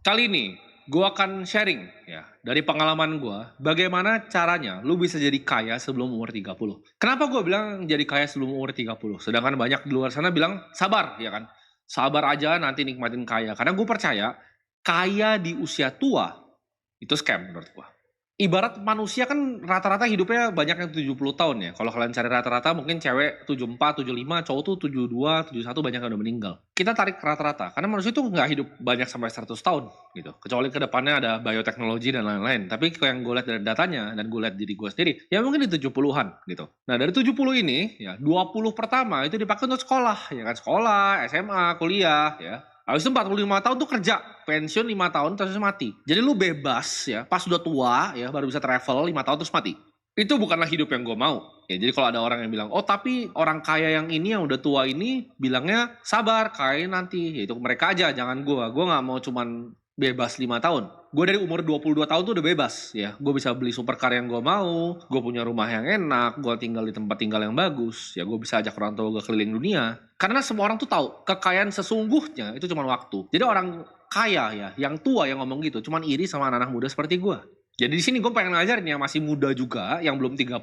Kali ini, gue akan sharing ya dari pengalaman gue, bagaimana caranya lu bisa jadi kaya sebelum umur 30. Kenapa gue bilang jadi kaya sebelum umur 30? Sedangkan banyak di luar sana bilang sabar, ya kan? Sabar aja nanti nikmatin kaya. Karena gue percaya kaya di usia tua itu scam menurut gue. Ibarat manusia kan rata-rata hidupnya banyak yang 70 tahun ya. Kalau kalian cari rata-rata mungkin cewek 74, 75, cowok tuh 72, 71 banyak yang udah meninggal. Kita tarik rata-rata karena manusia itu nggak hidup banyak sampai 100 tahun gitu. Kecuali ke depannya ada bioteknologi dan lain-lain. Tapi kalau yang gue lihat dari datanya dan gue lihat diri gue sendiri, ya mungkin di 70-an gitu. Nah, dari 70 ini ya 20 pertama itu dipakai untuk sekolah, ya kan sekolah, SMA, kuliah ya. Habis itu 45 tahun tuh kerja, pensiun 5 tahun terus mati. Jadi lu bebas ya, pas udah tua ya baru bisa travel 5 tahun terus mati. Itu bukanlah hidup yang gue mau. Ya, jadi kalau ada orang yang bilang, oh tapi orang kaya yang ini yang udah tua ini bilangnya sabar, kaya nanti. Ya itu mereka aja, jangan gue. Gue nggak mau cuman bebas 5 tahun. Gue dari umur 22 tahun tuh udah bebas ya. Gue bisa beli supercar yang gue mau, gue punya rumah yang enak, gue tinggal di tempat tinggal yang bagus. Ya gue bisa ajak orang tua gue keliling dunia. Karena semua orang tuh tahu, kekayaan sesungguhnya itu cuma waktu. Jadi orang kaya ya, yang tua yang ngomong gitu, cuman iri sama anak-anak muda seperti gue. Jadi di sini gue pengen ngajarin yang masih muda juga, yang belum 30,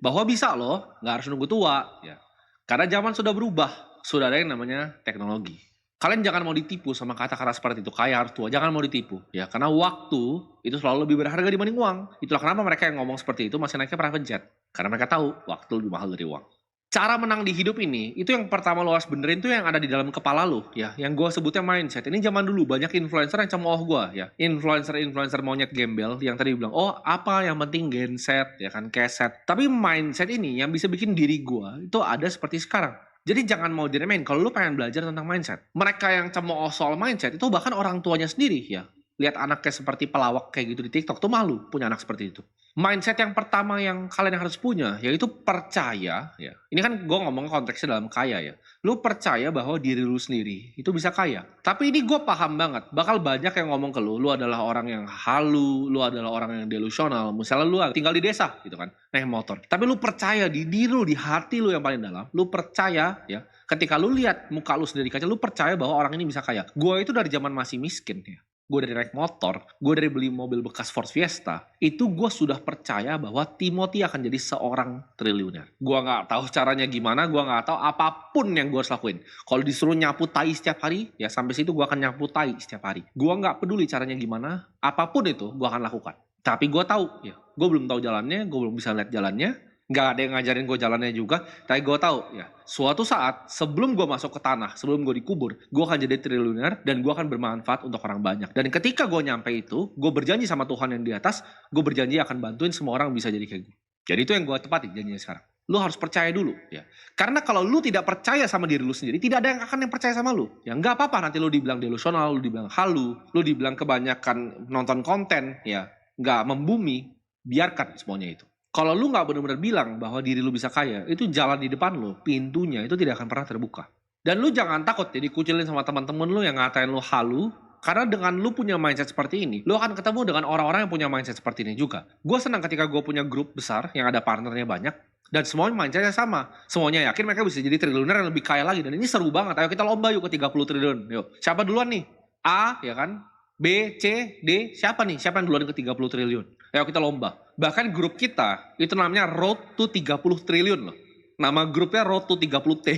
bahwa bisa loh, nggak harus nunggu tua. Ya. Karena zaman sudah berubah, sudah ada yang namanya teknologi. Kalian jangan mau ditipu sama kata-kata seperti itu, kaya harus tua, jangan mau ditipu. Ya, karena waktu itu selalu lebih berharga dibanding uang. Itulah kenapa mereka yang ngomong seperti itu masih naiknya private jet. Karena mereka tahu waktu lebih mahal dari uang. Cara menang di hidup ini, itu yang pertama lo harus benerin tuh yang ada di dalam kepala lo, ya. Yang gue sebutnya mindset. Ini zaman dulu banyak influencer yang cemooh gue, ya. Influencer monyet gembel yang tadi bilang, oh apa yang penting genset, ya kan, keset. Tapi mindset ini yang bisa bikin diri gue itu ada seperti sekarang. Jadi jangan mau diremehin kalau lo pengen belajar tentang mindset. Mereka yang cemooh soal mindset itu bahkan orang tuanya sendiri, ya. Lihat anaknya seperti pelawak kayak gitu di TikTok tuh malu punya anak seperti itu. Mindset yang pertama yang kalian harus punya yaitu percaya ya. Ini kan gue ngomong konteksnya dalam kaya ya. Lu percaya bahwa diri lu sendiri itu bisa kaya. Tapi ini gue paham banget, bakal banyak yang ngomong ke lu adalah orang yang halu, lu adalah orang yang delusional. Misalnya lu tinggal di desa gitu kan, naik motor. Tapi lu percaya di diri lu, di hati lu yang paling dalam, lu percaya ya. Ketika lu lihat muka lu sendiri kaca, lu percaya bahwa orang ini bisa kaya. Gue itu dari zaman masih miskin ya, gue dari naik motor, gue dari beli mobil bekas Ford Fiesta, itu gue sudah percaya bahwa Timothy akan jadi seorang triliuner. Gue nggak tahu caranya gimana, gue nggak tahu apapun yang gue harus lakuin. Kalau disuruh nyapu tai setiap hari, ya sampai situ gue akan nyapu tai setiap hari. Gue nggak peduli caranya gimana, apapun itu gue akan lakukan. Tapi gue tahu, ya, gue belum tahu jalannya, gue belum bisa lihat jalannya, nggak ada yang ngajarin gue jalannya juga, tapi gue tahu ya suatu saat sebelum gue masuk ke tanah, sebelum gue dikubur, gue akan jadi triliuner dan gue akan bermanfaat untuk orang banyak. Dan ketika gue nyampe itu, gue berjanji sama Tuhan yang di atas, gue berjanji akan bantuin semua orang bisa jadi kayak gue. Jadi itu yang gue tepatin janjinya sekarang. Lu harus percaya dulu ya. Karena kalau lu tidak percaya sama diri lu sendiri, tidak ada yang akan yang percaya sama lu. Ya nggak apa-apa nanti lu dibilang delusional, lu dibilang halu, lu dibilang kebanyakan nonton konten ya, nggak membumi, biarkan semuanya itu. Kalau lu nggak benar-benar bilang bahwa diri lu bisa kaya, itu jalan di depan lu, pintunya itu tidak akan pernah terbuka. Dan lu jangan takut ya dikucilin sama teman-teman lu yang ngatain lu halu, karena dengan lu punya mindset seperti ini, lu akan ketemu dengan orang-orang yang punya mindset seperti ini juga. Gue senang ketika gue punya grup besar yang ada partnernya banyak, dan semuanya mindsetnya sama. Semuanya yakin mereka bisa jadi triliuner yang lebih kaya lagi. Dan ini seru banget. Ayo kita lomba yuk ke 30 triliun. Yuk. Siapa duluan nih? A, ya kan? B, C, D, siapa nih? Siapa yang duluan ke 30 triliun? Ayo kita lomba. Bahkan grup kita, itu namanya Road to 30 triliun loh. Nama grupnya Road to 30T.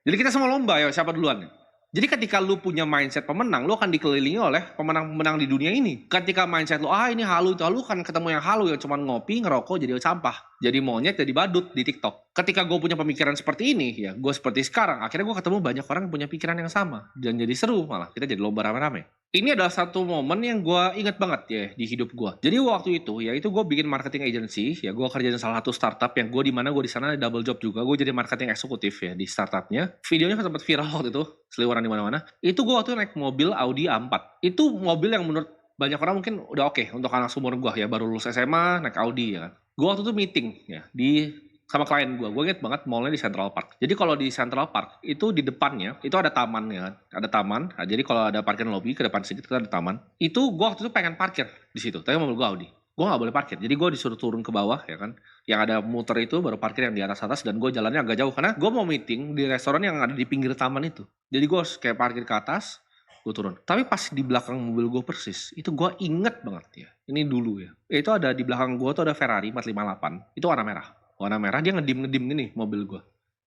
Jadi kita semua lomba ya, siapa duluan? Jadi ketika lu punya mindset pemenang, lu akan dikelilingi oleh pemenang-pemenang di dunia ini. Ketika mindset lu, ini halu, itu halu, kan ketemu yang halu yang cuma ngopi, ngerokok, jadi sampah. Jadi monyet, jadi badut di TikTok. Ketika gue punya pemikiran seperti ini, ya gue seperti sekarang, akhirnya gue ketemu banyak orang yang punya pikiran yang sama. Dan jadi seru malah, kita jadi lomba rame-rame. Ini adalah satu momen yang gue ingat banget ya di hidup gue. Jadi waktu itu, ya itu gue bikin marketing agency, ya gue kerja di salah satu startup yang gue di mana gue di sana double job juga. Gue jadi marketing eksekutif ya di startupnya. Videonya sempat viral waktu itu, seliweran di mana-mana. Itu gue waktu itu naik mobil Audi A4. Itu mobil yang menurut banyak orang mungkin udah oke untuk anak seumur gue ya, baru lulus SMA naik Audi ya kan. Gue waktu itu meeting ya di sama klien gue inget banget mallnya di Central Park. Jadi kalau di Central Park itu di depannya itu ada taman ya, ada taman. Nah, jadi kalau ada parkir lobby ke depan sedikit itu ada taman. Itu gue waktu itu pengen parkir di situ, tapi mobil gue Audi. Gue nggak boleh parkir, jadi gue disuruh turun ke bawah ya kan. Yang ada muter itu baru parkir yang di atas dan gue jalannya agak jauh karena gue mau meeting di restoran yang ada di pinggir taman itu. Jadi gue harus kayak parkir ke atas, gue turun. Tapi pas di belakang mobil gue persis, itu gue inget banget ya. Ini dulu ya. Itu ada di belakang gue tuh ada Ferrari 458. Itu warna merah. Warna merah dia ngedim-ngedim gini mobil gue.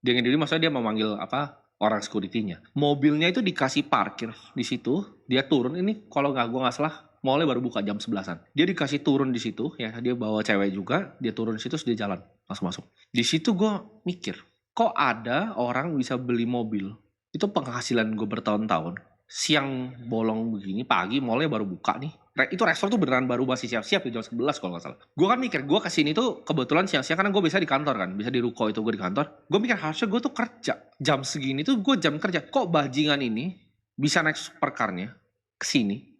Dia ngedim maksudnya dia memanggil orang security-nya. Mobilnya itu dikasih parkir di situ. Dia turun. Ini kalau gue nggak salah mallnya baru buka jam 11-an. Dia dikasih turun di situ ya. Dia bawa cewek juga. Dia turun di situ terus dia jalan langsung masuk. Di situ gue mikir, kok ada orang bisa beli mobil? Itu penghasilan gue bertahun-tahun. Siang bolong begini, pagi mallnya baru buka nih. Itu restoran tuh beneran baru masih siap-siap di jam 11 kalau nggak salah. Gue kan mikir, gue kesini tuh kebetulan siang-siang karena gue bisa di kantor kan. Bisa di ruko itu gue di kantor. Gue mikir harusnya gue tuh kerja. Jam segini tuh gue jam kerja. Kok bajingan ini bisa naik supercarnya kesini.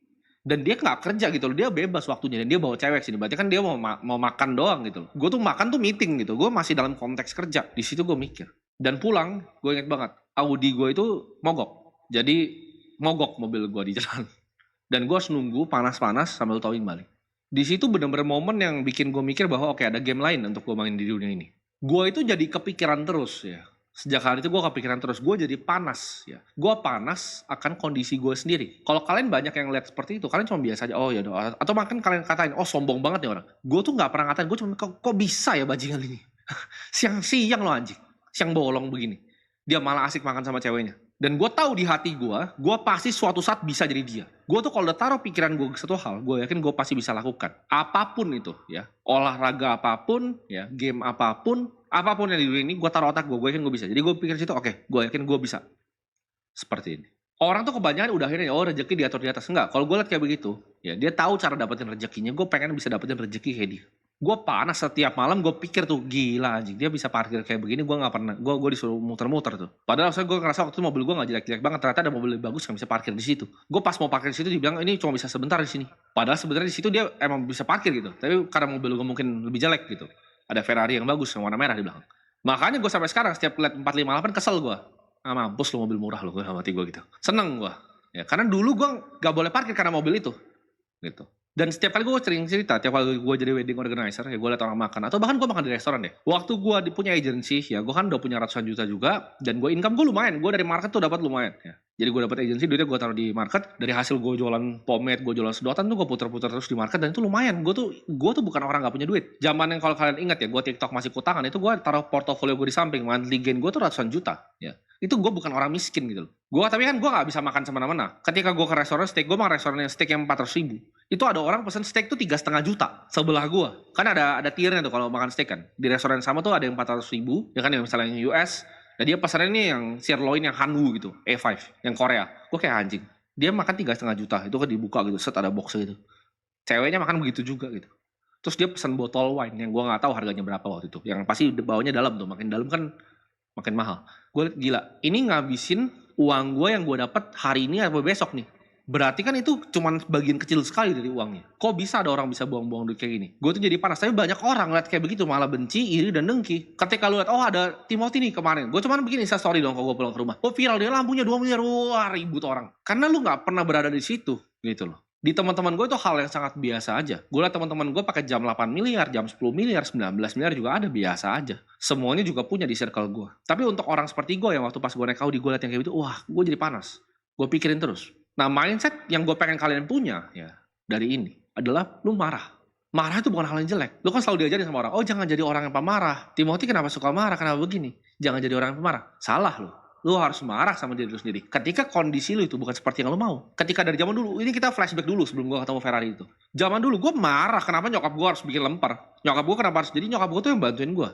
Dan dia nggak kerja gitu loh, dia bebas waktunya. Dan dia bawa cewek sini, berarti kan dia mau makan doang gitu loh. Gue tuh makan tuh meeting gitu. Gue masih dalam konteks kerja. Di situ gue mikir. Dan pulang, gue inget banget. Audi gue itu mogok. Jadi mogok mobil gue di jalan. Dan gue harus nunggu panas-panas sambil towing balik. Di situ bener-bener momen yang bikin gue mikir bahwa oke, ada game lain untuk gue main di dunia ini. Gue itu jadi kepikiran terus ya. Sejak hari itu gue kepikiran terus. Gue jadi panas ya. Gue panas akan kondisi gue sendiri. Kalau kalian banyak yang lihat seperti itu, kalian cuma biasa aja. Oh ya doa. Atau makin kalian katain, oh sombong banget nih orang. Gue tuh gak pernah ngatain. Gue cuma kok bisa ya bajingan ini. Siang-siang lo anjing. Siang bolong begini. Dia malah asik makan sama ceweknya. Dan gue tahu di hati gue pasti suatu saat bisa jadi dia. Gue tuh kalau udah taruh pikiran gue ke satu hal, gue yakin gue pasti bisa lakukan. Apapun itu ya, olahraga apapun, ya, game apapun yang di dunia ini, gue taruh otak gue yakin gue bisa. Jadi gue pikir situ, oke, gue yakin gue bisa. Seperti ini. Orang tuh kebanyakan udah akhirnya, oh rezeki diatur di atas. Enggak, kalau gue lihat kayak begitu, ya dia tahu cara dapetin rezekinya, gue pengen bisa dapetin rezeki kayak dia. Gue panas setiap malam, gue pikir tuh gila anjing, dia bisa parkir kayak begini, gue nggak pernah, gue disuruh muter-muter tuh. Padahal saya gue ngerasa waktu itu mobil gue nggak jelek-jelek banget, ternyata ada mobil bagus yang bisa parkir di situ. Gue pas mau parkir di situ dibilang ini cuma bisa sebentar di sini. Padahal sebenarnya di situ dia emang bisa parkir gitu, tapi karena mobil gue mungkin lebih jelek gitu. Ada Ferrari yang bagus yang warna merah di belakang. Makanya gue sampai sekarang setiap lihat 458 kesel gue. Ah mampus lo mobil murah lo, gue sama hati gue gitu. Seneng gue, ya karena dulu gue nggak boleh parkir karena mobil itu, gitu. Dan setiap kali gue sering cerita, tiap kali gue jadi wedding organizer, ya gue liat orang makan. Atau bahkan gue makan di restoran deh. Waktu gue punya agency, ya gue kan udah punya ratusan juta juga. Dan gue income gue lumayan. Gue dari market tuh dapat lumayan. Ya. Jadi gue dapat agency, duitnya gue taruh di market. Dari hasil gue jualan pomade, gue jualan sedotan tuh gue puter-puter terus di market. Dan itu lumayan. Gue tuh bukan orang gak punya duit. Zaman yang kalau kalian ingat ya, gue TikTok masih kutangan. Itu gue taruh portofolio gue di samping. Monthly gain gue tuh ratusan juta. Ya. Itu gue bukan orang miskin gitu loh. Tapi kan gue gak bisa makan semena-mena. Ketika gue ke restoran steak, gue makan restoran yang steak yang 400.000. Itu ada orang pesen steak tuh 3,5 juta sebelah gue. Kan ada tiernya tuh kalau makan steak kan. Di restoran sama tuh ada yang 400.000. Ya kan yang misalnya yang US. Dan dia pesannya ini yang sirloin yang Hanwoo gitu. A5. Yang Korea. Gue kayak anjing. Dia makan 3,5 juta. Itu kan dibuka gitu. Set ada box gitu. Ceweknya makan begitu juga gitu. Terus dia pesan botol wine yang gue gak tahu harganya berapa waktu itu. Yang pasti bawanya dalam tuh. Makin dalam kan makin mahal. Gue liat gila, ini ngabisin uang gue yang gue dapat hari ini atau besok nih. Berarti kan itu cuma bagian kecil sekali dari uangnya. Kok bisa ada orang bisa buang-buang duit kayak gini? Gue tuh jadi panas. Tapi banyak orang liat kayak begitu malah benci, iri dan dengki. Ketika lu liat, oh ada Timothy nih kemarin. Gue cuma bikin Insta story dong kalau gue pulang ke rumah. Oh viral dia lampunya 2 miliar, wah ribut orang. Karena lu nggak pernah berada di situ, gitu loh. Di teman-teman gue itu hal yang sangat biasa aja. Gue liat teman-teman gue pakai jam 8 miliar, jam 10 miliar, 19 miliar juga ada, biasa aja. Semuanya juga punya di circle gue. Tapi untuk orang seperti gue yang waktu pas gue naik Audi, gue liat yang kayak gitu, wah gue jadi panas. Gue pikirin terus. Nah mindset yang gue pengen kalian punya ya dari ini adalah lu marah. Marah itu bukan hal yang jelek. Lu kan selalu diajarin sama orang, oh jangan jadi orang yang pemarah. Timothy kenapa suka marah, kenapa begini? Jangan jadi orang yang pemarah. Salah lu. Lu harus marah sama diri lu sendiri. Ketika kondisi lu itu bukan seperti yang lu mau. Ketika dari zaman dulu, ini kita flashback dulu sebelum gue ketemu Ferrari itu. Zaman dulu gue marah kenapa nyokap gue harus bikin lempar. Nyokap gue kenapa harus, jadi nyokap gue tuh yang bantuin gue.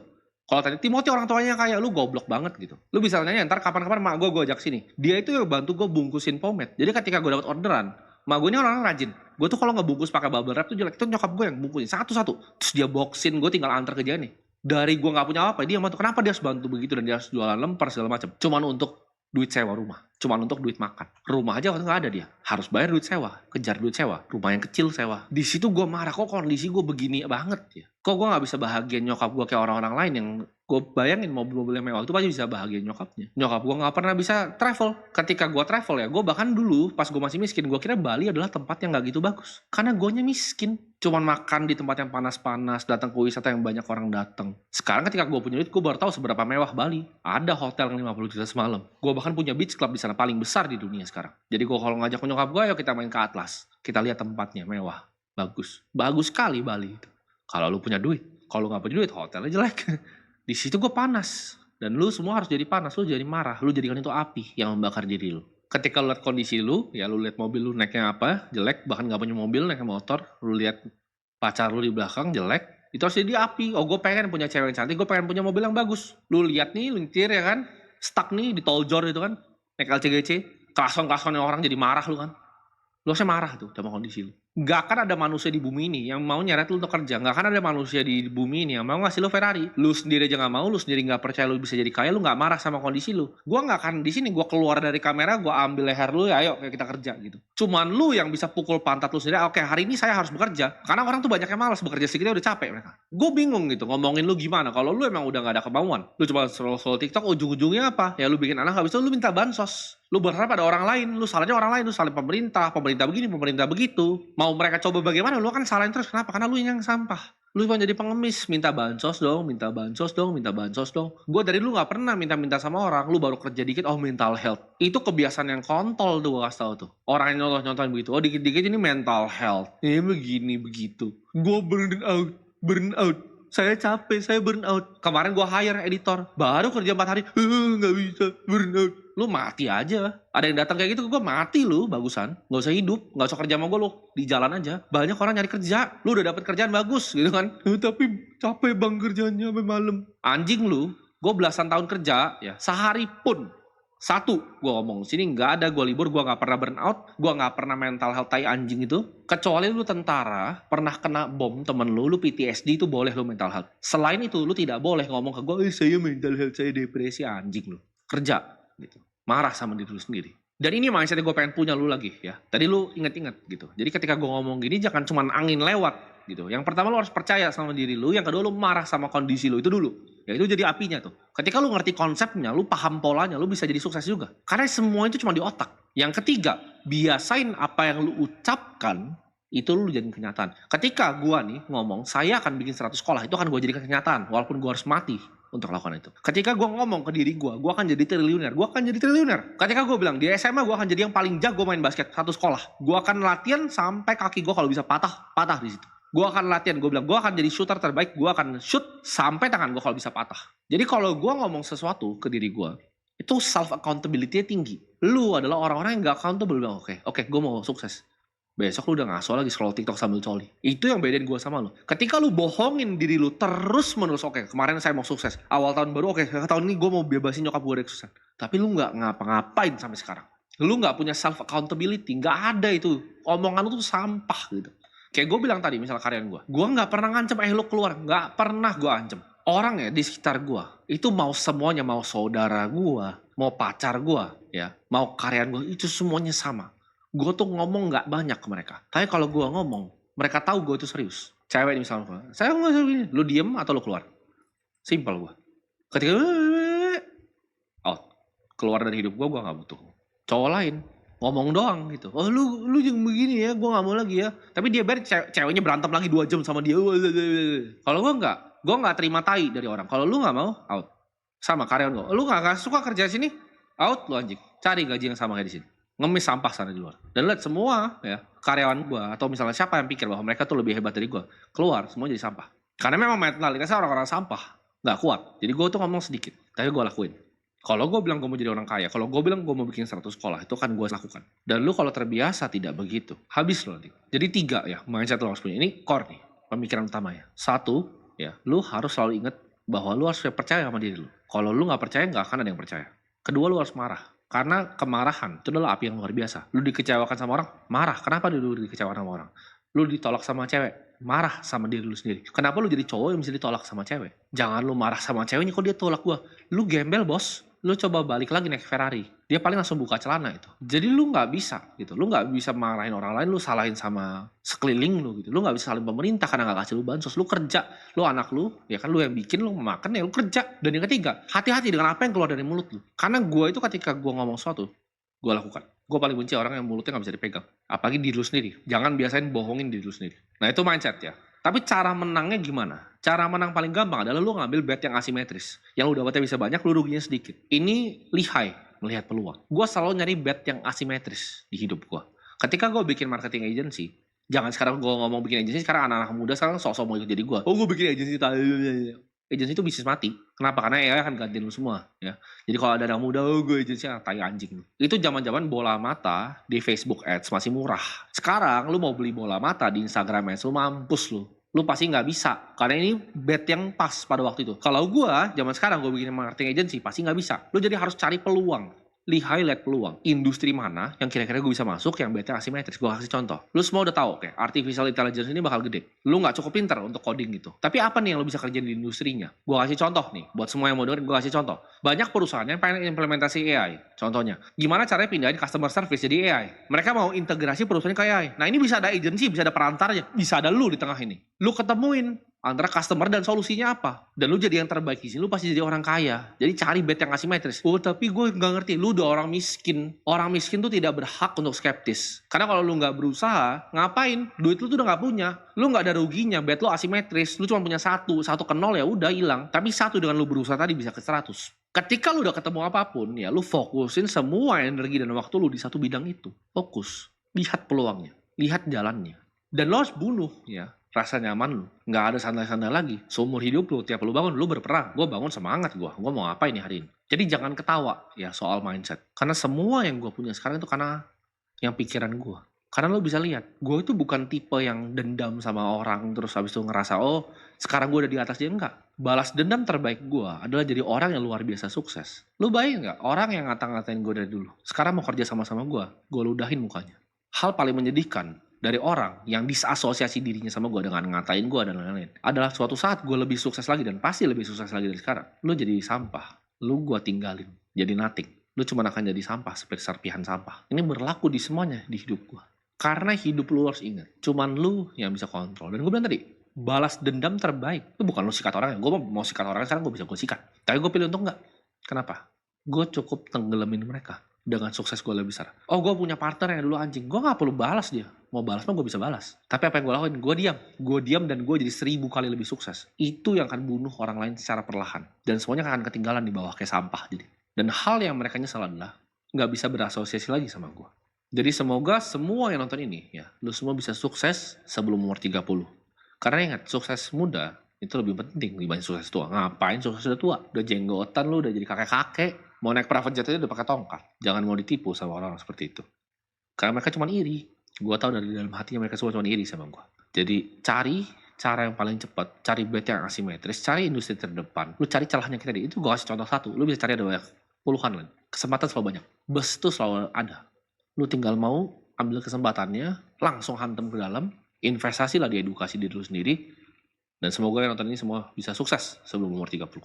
Kalau tadi Timothy orang tuanya kayak lu goblok banget gitu. Lu bisa nanya ntar kapan-kapan mak gue ajak sini. Dia itu yang bantu gue bungkusin pomade. Jadi ketika gue dapat orderan, mak gue ini orang rajin. Gue tuh kalau ngebungkus pakai bubble wrap tuh jelek. Itu nyokap gue yang bungkusin satu-satu. Terus dia boxin, gue tinggal antar ke dia nih. Dari gue nggak punya apa, dia bantu. Kenapa dia harus bantu begitu dan dia harus jualan lempar segala macam? Cuman untuk duit sewa rumah, cuman untuk duit makan. Rumah aja waktu nggak ada dia, harus bayar duit sewa, kejar duit sewa, rumah yang kecil sewa. Di situ gue marah, kok kondisi gue begini banget ya? Kok gue nggak bisa bahagia nyokap gue kayak orang-orang lain yang Gue bayangin mobil-mobil yang mewah itu pasti bisa bahagiain nyokapnya. Nyokap gue nggak pernah bisa travel. Ketika gue travel ya, gue bahkan dulu pas gue masih miskin, gue kira Bali adalah tempat yang nggak gitu bagus. Karena guanya miskin. Cuman makan di tempat yang panas-panas, datang ke wisata yang banyak orang datang. Sekarang ketika gue punya duit, gue baru tahu seberapa mewah Bali. Ada hotel yang 50 juta semalam. Gue bahkan punya beach club di sana paling besar di dunia sekarang. Jadi gue kalau ngajak nyokap gue, ayo kita main ke Atlas. Kita lihat tempatnya mewah, bagus. Bagus sekali Bali itu. Kalau lu punya duit, kalau nggak punya duit, hotelnya jelek. Di situ gue panas. Dan lu semua harus jadi panas, lu jadi marah. Lu jadikan itu api yang membakar diri lu. Ketika lu lihat kondisi lu, ya lu lihat mobil lu naiknya apa, jelek, bahkan gak punya mobil, naiknya motor, lu lihat pacar lu di belakang, jelek, itu harus jadi api. Oh gue pengen punya cewek yang cantik, gue pengen punya mobil yang bagus. Lu lihat nih, lu nyetir ya kan, stuck nih di tol jor itu kan, naik LCGC, kelason-kelasonnya orang jadi marah lu kan. Lu harusnya marah tuh sama kondisi lu. Gak akan ada manusia di bumi ini yang mau nyeret lu untuk kerja. Gak akan ada manusia di bumi ini yang mau ngasih lu Ferrari. Lu sendiri aja gak mau, lu sendiri gak percaya lu bisa jadi kaya, lu gak marah sama kondisi lu. Gua gak akan di sini, gua keluar dari kamera, gua ambil leher lu, ya ayo kita kerja gitu. Cuman lu yang bisa pukul pantat lu sendiri, oke hari ini saya harus bekerja. Karena orang tuh banyak yang malas bekerja sedikit udah capek mereka. Gue bingung gitu ngomongin lu gimana. Kalau lu emang udah gak ada kemauan, lu coba scroll TikTok, ujung-ujungnya apa? Ya lu bikin anak, habis itu lu minta bansos. Lu berharap ada orang lain, lu salahnya orang lain, lu salah pemerintah begini, pemerintah begitu. Mau mereka coba bagaimana, lu kan salahin terus. Kenapa? Karena lu yang sampah. Lu cuma jadi pengemis, minta bansos dong, minta bansos dong, minta bansos dong. Gue dari lu gak pernah minta-minta sama orang, lu baru kerja dikit, oh mental health. Itu kebiasaan yang kontol tuh gue kasih tau tuh. Orang yang nyontoh-nyontohin begitu, oh dikit-dikit ini mental health. Ini begini, begitu. Gue burn out. Saya capek, saya burn out. Kemarin gue hire editor, baru kerja 4 hari, nggak bisa, burn out. Lu mati aja. Ada yang datang kayak gitu, gue mati lu, bagusan. Gak usah hidup, gak usah kerja sama gue lu. Di jalan aja. Banyak orang nyari kerja, lu udah dapet kerjaan bagus gitu kan. Tapi capek bang kerjanya sampai malam. Anjing lu, gue belasan tahun kerja, ya sehari pun. Satu, gue ngomong, sini gak ada gue libur, gue gak pernah burn out, gue gak pernah mental health tai anjing itu. Kecuali lu tentara, pernah kena bom temen lu PTSD itu boleh lu mental health. Selain itu, lu tidak boleh ngomong ke gue, saya mental health, saya depresi, anjing lu. Kerja, gitu. Marah sama diri lu sendiri. Dan ini mindset yang gue pengen punya lu lagi ya. Tadi lu inget-inget gitu. Jadi ketika gue ngomong gini, jangan cuma angin lewat gitu. Yang pertama lu harus percaya sama diri lu, yang kedua lu marah sama kondisi lu, itu dulu. Ya itu jadi apinya tuh. Ketika lu ngerti konsepnya, lu paham polanya, lu bisa jadi sukses juga. Karena semua itu cuma di otak. Yang ketiga, biasain apa yang lu ucapkan, itu lu jadiin kenyataan. Ketika gua nih ngomong, saya akan bikin 100 sekolah, itu akan gua jadikan kenyataan. Walaupun gua harus mati untuk lakukan itu. Ketika gua ngomong ke diri gua akan jadi triliuner. Gua akan jadi triliuner. Ketika gua bilang, di SMA gua akan jadi yang paling jago main basket, satu sekolah. Gua akan latihan sampai kaki gua kalau bisa patah di situ. Gue akan latihan, gue bilang gue akan jadi shooter terbaik, gue akan shoot sampai tangan gue kalau bisa patah. Jadi kalau gue ngomong sesuatu ke diri gue, itu self accountability-nya tinggi. Lu adalah orang-orang yang gak accountable, bilang oke, gue mau sukses. Besok lu udah ngaso lagi scroll TikTok sambil coli. Itu yang bedain gue sama lu. Ketika lu bohongin diri lu terus menerus, oke kemarin saya mau sukses, awal tahun baru oke tahun ini gue mau bebasin nyokap gue dari kesusahan. Tapi lu gak ngapa-ngapain sampai sekarang. Lu gak punya self accountability, gak ada itu. Omongan lu tuh sampah gitu. Kayak gue bilang tadi, misalnya karyawan gue gak pernah ngancem, lu keluar. Gak pernah gue ancem. Orang ya di sekitar gue, itu mau semuanya, mau saudara gue, mau pacar gue, ya, mau karyawan gue, itu semuanya sama. Gue tuh ngomong gak banyak ke mereka. Tapi kalau gue ngomong, mereka tahu gue itu serius. Cewek misalnya, saya nggak gini, lu diem atau lu keluar? Simpel gue. Ketika out, keluar dari hidup gue gak butuh. Cowok lain ngomong doang gitu. Oh lu yang begini ya, gue gak mau lagi ya. Tapi dia biar ceweknya berantem lagi 2 jam sama dia. Kalau gue gak terima tai dari orang. Kalau lu gak mau, out. Sama karyawan gue. Lu gak suka kerja sini, out lu anjing. Cari gaji yang sama kayak di sini. Ngemis sampah sana di luar. Dan lihat semua ya karyawan gue atau misalnya siapa yang pikir bahwa mereka tuh lebih hebat dari gue, keluar semua jadi sampah. Karena memang mentalitasnya orang-orang sampah, gak kuat. Jadi gue tuh ngomong sedikit, tapi gue lakuin. Kalau gue bilang gue mau jadi orang kaya, kalau gue bilang gue mau bikin 100 sekolah, itu kan gue lakukan. Dan lu kalau terbiasa tidak begitu, habis lo nanti. Jadi 3 ya, mindset lu harus punya. Ini core nih, pemikiran utama ya. 1, ya, lu harus selalu ingat bahwa lu harus percaya sama diri lu. Kalau lu gak percaya, gak akan ada yang percaya. Kedua, lu harus marah. Karena kemarahan itu adalah api yang luar biasa. Lu dikecewakan sama orang, marah. Kenapa lu dikecewakan sama orang? Lu ditolak sama cewek, marah sama diri lu sendiri. Kenapa lu jadi cowok yang bisa ditolak sama cewek? Jangan lu marah sama ceweknya kok dia tolak gua. Lu gembel bos. lu coba balik lagi naik Ferrari, dia paling langsung buka celana itu. Jadi lu nggak bisa gitu, lu nggak bisa marahin orang lain, lu salahin sama sekeliling lu gitu. Lu nggak bisa salahin pemerintah karena nggak kasih lu bansos, lu kerja, lu anak lu, ya kan lu yang bikin, lu makan ya lu kerja. Dan yang ketiga, hati-hati dengan apa yang keluar dari mulut lu. Karena gua itu ketika gua ngomong sesuatu, gua lakukan. Gue paling benci orang yang mulutnya nggak bisa dipegang. Apalagi diri lu sendiri. Jangan biasain bohongin diri lu sendiri. Nah itu mindset ya. Tapi cara menangnya gimana? Cara menang paling gampang adalah lu ngambil bet yang asimetris. Yang lu dapatnya bisa banyak, lu ruginya sedikit. Ini lihai melihat peluang. Gue selalu nyari bet yang asimetris di hidup gue. Ketika gue bikin marketing agency, jangan sekarang gue ngomong bikin agency, sekarang anak-anak muda sekarang sok-sok mau ikut jadi gue. Oh gue bikin agency, agency itu bisnis mati. Kenapa? Karena AI akan gantiin lu semua. Ya. Jadi kalau ada anak muda, oh gue agency tai anjing. Itu zaman-zaman bola mata di Facebook Ads masih murah. Sekarang lu mau beli bola mata di Instagram Ads, lu mampus lu. Lu pasti nggak bisa. Karena ini bet yang pas pada waktu itu. Kalau gue, zaman sekarang gue bikin marketing agency, pasti nggak bisa. Lu jadi harus cari peluang. Highlight peluang. Industri mana yang kira-kira gue bisa masuk yang betnya asimetris. Gue kasih contoh. Lu semua udah tahu kayak artificial intelligence ini bakal gede. Lu nggak cukup pinter untuk coding gitu. Tapi apa nih yang lu bisa kerjain di industrinya? Gue kasih contoh nih. Buat semua yang mau dengerin, gue kasih contoh. Banyak perusahaan yang pengen implementasi AI. Contohnya, gimana caranya pindahin customer service jadi AI? Mereka mau integrasi perusahaannya ke AI. Nah ini bisa ada agency, bisa ada perantarnya. Bisa ada lu di tengah ini. Lu ketemuin antara customer dan solusinya apa. Dan lu jadi yang terbaik di sini, lu pasti jadi orang kaya. Jadi cari bet yang asimetris. Oh tapi gue gak ngerti, lu udah orang miskin. Orang miskin tuh tidak berhak untuk skeptis. Karena kalau lu gak berusaha, ngapain? Duit lu tuh udah gak punya. Lu gak ada ruginya, bet lu asimetris. Lu cuma punya satu ke nol ya udah hilang. Tapi satu dengan lu berusaha tadi bisa ke 100. Ketika lu udah ketemu apapun, ya lu fokusin semua energi dan waktu lu di satu bidang itu. Fokus. Lihat peluangnya. Lihat jalannya. Dan lo harus bunuh ya rasa nyaman lu. Nggak ada santai-santai lagi. Seumur hidup lu, tiap lu bangun, lu berperang. Gue bangun semangat gue. Gue mau ngapain nih hari ini. Jadi jangan ketawa ya soal mindset. Karena semua yang gue punya sekarang itu karena yang pikiran gue. Karena lu bisa lihat, gue itu bukan tipe yang dendam sama orang terus habis itu ngerasa, oh sekarang gue udah di atas dia. Enggak. Balas dendam terbaik gue adalah jadi orang yang luar biasa sukses. Lu bayangin nggak? Orang yang ngata-ngatain gue dari dulu. Sekarang mau kerja sama-sama gue ludahin mukanya. Hal paling menyedihkan dari orang yang disasosiasi dirinya sama gue dengan ngatain gue dan lain-lain adalah suatu saat gue lebih sukses lagi dan pasti lebih sukses lagi dari sekarang. Lu jadi sampah, lu gue tinggalin, jadi nothing. Lu cuma akan jadi sampah seperti serpihan sampah. Ini berlaku di semuanya di hidup gue. Karena hidup lu harus ingat, cuman lu yang bisa kontrol. Dan gue bilang tadi, balas dendam terbaik itu bukan lu sikat orang. Gue mau sikat orang sekarang gue bisa gue sikat. Tapi gue pilih untuk enggak. Kenapa? Gue cukup tenggelamin mereka dengan sukses gue lebih besar. Oh gue punya partner yang dulu anjing, gue gak perlu balas dia. Mau balas mah gue bisa balas. Tapi apa yang gue lakuin? Gue diam dan gue jadi 1000 kali lebih sukses. Itu yang akan bunuh orang lain secara perlahan. Dan semuanya akan ketinggalan di bawah kayak sampah jadi. Dan hal yang mereka nyesal adalah gak bisa berasosiasi lagi sama gue. Jadi semoga semua yang nonton ini ya, lu semua bisa sukses sebelum umur 30. Karena ingat, sukses muda itu lebih penting dibanding sukses tua. Ngapain sukses udah tua? Udah jenggotan lu, udah jadi kakek-kakek. Mau naik private jet aja udah pakai tongkat. Jangan mau ditipu sama orang seperti itu. Karena mereka cuma iri. Gue tahu dari dalam hatinya mereka semua cuma iri sama gue. Jadi cari cara yang paling cepat. Cari bet yang asimetris. Cari industri terdepan. Lu cari celahnya kita tadi. Itu gue kasih contoh satu. Lu bisa cari ada banyak. Puluhan lah. Kesempatan selalu banyak. Bus tuh selalu ada. Lu tinggal mau ambil kesempatannya. Langsung hantam ke dalam. Investasi lah di edukasi diri lu sendiri. Dan semoga yang nonton ini semua bisa sukses sebelum umur 30.